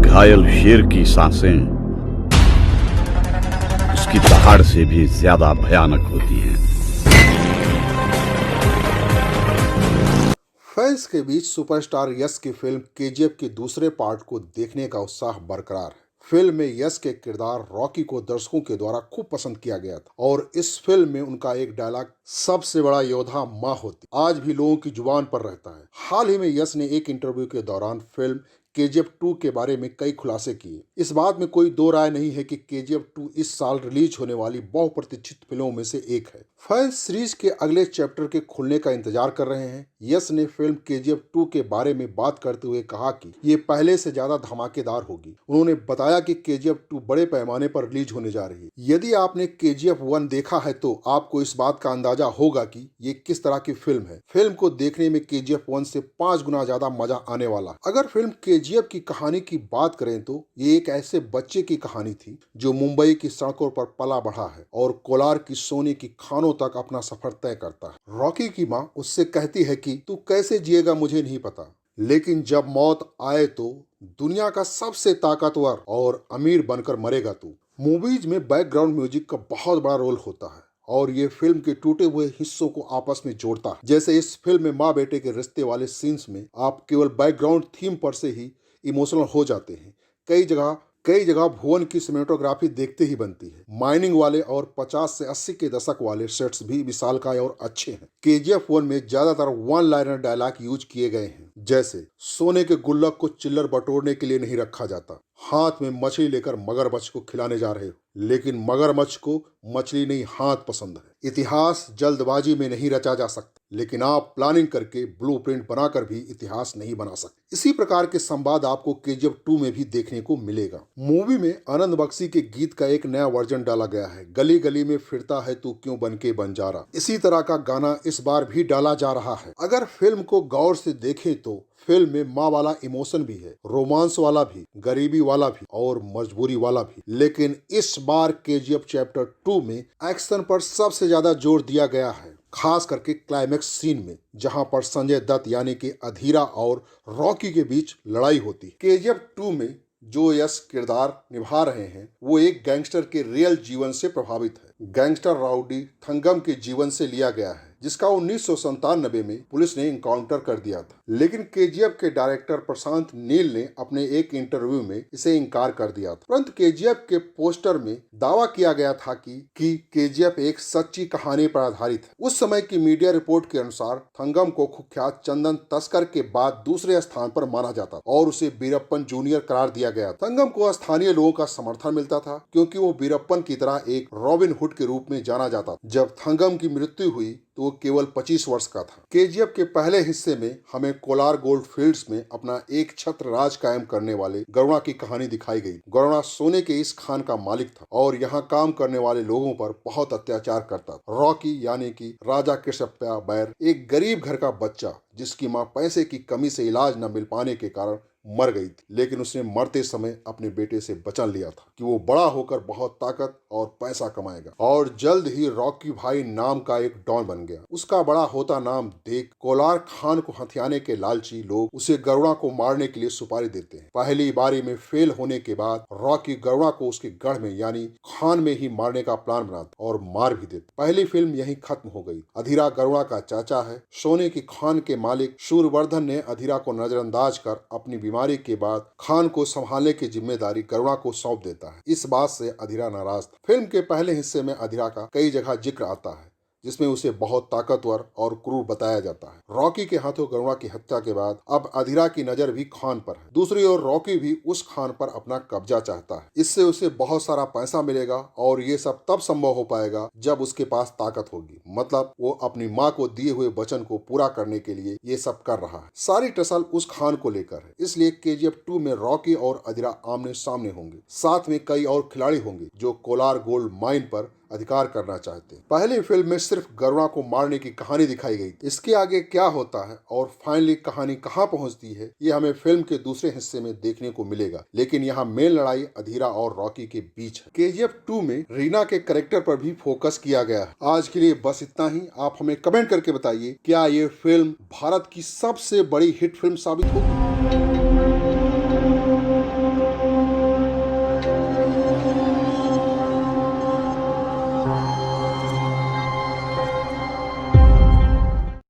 घायल शेर की सांसें उसकी दहाड़ से भी ज्यादा भयानक होती हैं। फैंस के बीच सुपरस्टार यश की फिल्म केजीएफ के दूसरे पार्ट को देखने का उत्साह बरकरार है। फिल्म में यश के किरदार रॉकी को दर्शकों के द्वारा खूब पसंद किया गया था और इस फिल्म में उनका एक डायलॉग सबसे बड़ा योद्धा माँ होती आज भी लोगों की जुबान पर रहता है। हाल ही में यश ने एक इंटरव्यू के दौरान फिल्म केजीएफ 2 के बारे में कई खुलासे किए। इस बात में कोई दो राय नहीं है कि केजीएफ 2 इस साल रिलीज होने वाली बहुप्रतीक्षित फिल्मों में से एक है। फैंस सीरीज के अगले चैप्टर के खुलने का इंतजार कर रहे हैं। यश ने फिल्म केजीएफ 2 के बारे में बात करते हुए कहा कि ये पहले से ज्यादा धमाकेदार होगी। उन्होंने बताया कि केजीएफ 2 बड़े पैमाने पर रिलीज होने जा रही है। यदि आपने केजीएफ 1 देखा है तो आपको इस बात का अंदाजा होगा कि ये किस तरह की फिल्म है। फिल्म को देखने में केजीएफ 1 से 5 गुना ज्यादा मजा आने वाला है। अगर फिल्म केजीएफ की कहानी की बात करें तो ये एक ऐसे बच्चे की कहानी थी जो मुंबई की सड़कों पर पला बढ़ा है और कोलार की सोने की खानों तक अपना सफर तय करता है। रॉकी की माँ उससे कहती है कि तू कैसे जिएगा मुझे नहीं पता, लेकिन जब मौत आए तो दुनिया का सबसे ताकतवर और अमीर बनकर मरेगा तू। मूवीज में बैकग्राउंड म्यूजिक का बहुत बड़ा रोल होता है और ये फिल्म के टूटे हुए हिस्सों को आपस में जोड़ता है। जैसे इस फिल्म में माँ बेटे के रिश्ते वाले सीन्स में आप केवल बैकग्राउंड थीम पर से ही इमोशनल हो जाते हैं। कई जगह भुवन की सिनेमेटोग्राफी देखते ही बनती है। माइनिंग वाले और 50 से 80 के दशक वाले सेट्स भी विशालकाय और अच्छे हैं। केजीएफ 1 में ज्यादातर वन लाइनर डायलॉग यूज किए गए हैं, जैसे सोने के गुल्लक को चिल्लर बटोरने के लिए नहीं रखा जाता, हाथ में मछली लेकर मगरमच्छ को खिलाने जा रहे हो, लेकिन मगरमच्छ को मछली नहीं हाथ पसंद है। इतिहास जल्दबाजी में नहीं रचा जा सकता, लेकिन आप प्लानिंग करके ब्लूप्रिंट बनाकर भी इतिहास नहीं बना सकते। इसी प्रकार के संवाद आपको केजीएफ 2 में भी देखने को मिलेगा। मूवी में आनंद बख्शी के गीत का एक नया वर्जन डाला गया है, गली गली में फिरता है तू क्यों बन के बंजारा। इसी तरह का गाना इस बार भी डाला जा रहा है। अगर फिल्म को गौर से देखें तो फिल्म में माँ वाला इमोशन भी है, रोमांस वाला भी, गरीबी वाला भी और मजबूरी वाला भी। लेकिन इस बार केजीएफ चैप्टर 2 में एक्शन पर सबसे ज्यादा जोर दिया गया है, खास करके क्लाइमेक्स सीन में, जहां पर संजय दत्त यानी कि अधीरा और रॉकी के बीच लड़ाई होती है। केजीएफ 2 में जो यश किरदार निभा रहे हैं वो एक गैंगस्टर के रियल जीवन से प्रभावित है। गैंगस्टर राउडी थंगम के जीवन से लिया गया है, जिसका 1997 में पुलिस ने इनकाउंटर कर दिया था। लेकिन केजीएफ के डायरेक्टर प्रशांत नील ने अपने एक इंटरव्यू में इसे इनकार कर दिया था। परंतु केजीएफ के पोस्टर में दावा किया गया था कि केजीएफ एक सच्ची कहानी पर आधारित है। उस समय की मीडिया रिपोर्ट के अनुसार थंगम को कुख्यात चंदन तस्कर के बाद दूसरे स्थान पर माना जाता और उसे वीरप्पन जूनियर करार दिया गया। थंगम को स्थानीय लोगों का समर्थन मिलता था क्योंकि वो वीरप्पन की तरह एक रॉबिन हुड के रूप में जाना जाता। जब थंगम की मृत्यु हुई तो वो केवल 25 वर्ष का था। केजीएफ के पहले हिस्से में हमें कोलार गोल्ड फील्ड्स में अपना एक छत्र राज कायम करने वाले गरुणा की कहानी दिखाई गई। गरुणा सोने के इस खान का मालिक था और यहाँ काम करने वाले लोगों पर बहुत अत्याचार करता था। रॉकी यानी कि राजा कृष्णप्पा बैर एक गरीब घर का बच्चा जिसकी माँ पैसे की कमी से इलाज न मिल पाने के कारण मर गई थी, लेकिन उसने मरते समय अपने बेटे से वचन लिया था कि वो बड़ा होकर बहुत ताकत और पैसा कमाएगा और जल्द ही रॉकी भाई नाम का एक डॉन बन गया। उसका बड़ा होता नाम देख कोलार खान को हथियाने के लालची लोग उसे गरुणा को मारने के लिए सुपारी देते हैं। पहली बारी में फेल होने के बाद रॉकी गरुणा को उसके गढ़ में यानी खान में ही मारने का प्लान बनाता और मार भी देता। पहली फिल्म यही खत्म हो गई। अधीरा गरुणा का चाचा है। सोने की खान के मालिक सूरवर्धन ने अधीरा को नजरअंदाज कर अपनी बीमारी के बाद खान को संभालने की जिम्मेदारी गरुणा को सौंप देता है। इस बात से अधीरा नाराज था। फिल्म के पहले हिस्से में अधीरा का कई जगह जिक्र आता है जिसमें उसे बहुत ताकतवर और क्रूर बताया जाता है। रॉकी के हाथों गरुणा की हत्या के बाद अब अधीरा की नजर भी खान पर है। दूसरी ओर रॉकी भी उस खान पर अपना कब्जा चाहता है। इससे उसे बहुत सारा पैसा मिलेगा और ये सब तब संभव हो पाएगा जब उसके पास ताकत होगी। मतलब वो अपनी माँ को दिए हुए वचन को पूरा करने के लिए ये सब कर रहा है। सारी टसल उस खान को लेकर है। इसलिए केजीएफ 2 में रॉकी और अधीरा आमने सामने होंगे। साथ में कई और खिलाड़ी होंगे जो कोलार गोल्ड माइन पर अधिकार करना चाहते हैं। पहली फिल्म में सिर्फ गरुणा को मारने की कहानी दिखाई गई। इसके आगे क्या होता है और फाइनली कहानी कहां पहुंचती है ये हमें फिल्म के दूसरे हिस्से में देखने को मिलेगा। लेकिन यहाँ मेन लड़ाई अधीरा और रॉकी के बीच है। केजीएफ 2 में रीना के कैरेक्टर पर भी फोकस किया गया है। आज के लिए बस इतना ही। आप हमें कमेंट करके बताइए क्या ये फिल्म भारत की सबसे बड़ी हिट फिल्म साबित होगी।